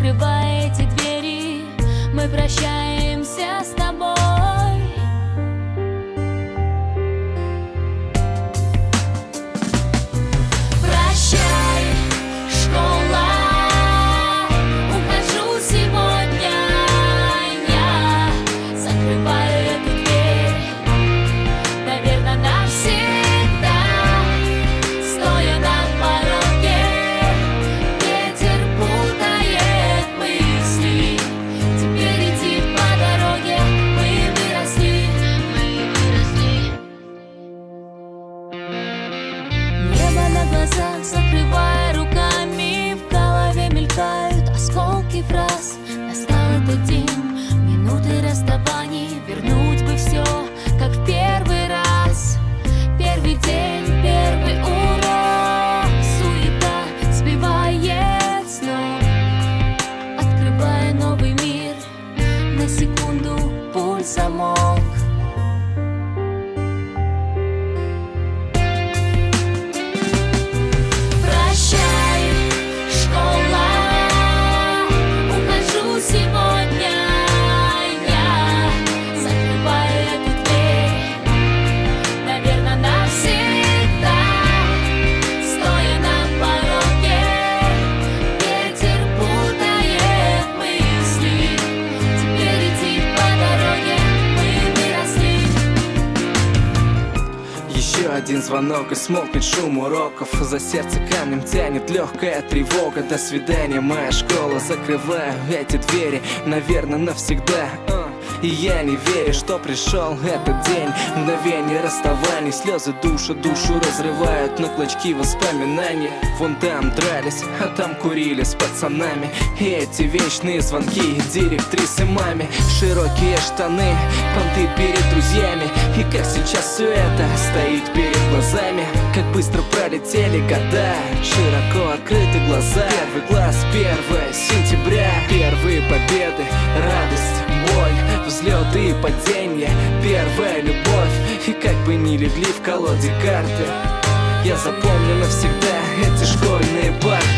Закрывая эти двери, мы прощаемся с тобой. Прощай, школа, ухожу сегодня я. Закрываю эту дверь, наверное, навсегда. Стоя на пороге, ветер путает мысли. Теперь идти по дороге, мы выросли. Небо на глазах, закрывая руками, в голове мелькают осколки фраз. Настал этот день, минуты расставаний, вернуть бы все, как в первый раз. Первый день, первый урок, суета сбивает с ног, открывая новый мир, на секунду пульс замолк. Прощай, школа, ухожу сегодня я. Закрываю эту дверь, наверное, навсегда. Стоя на пороге, ветер путает мысли. Теперь идти по дороге, мы выросли. Еще один звонок, и смолкнет шум уроков. За сердце камнем тянет легкая тревога. До свидания, моя школа. Закрываю эти двери, наверное, навсегда. И я не верю, что пришел этот день. Мгновение расставаний, слезы душу разрывают на клочки воспоминания. Вон там дрались, а там курили с пацанами. И эти вечные звонки директрисе маме. Широкие штаны, понты перед друзьями. И как сейчас все это стоит перед глазами. Как быстро пролетели года, широко открыты глаза. Первый класс, 1 сентября. Первые победы, радость, боль, взлеты и падения. Первая любовь, и как бы ни легли в колоде карты, я запомню навсегда эти школьные парты.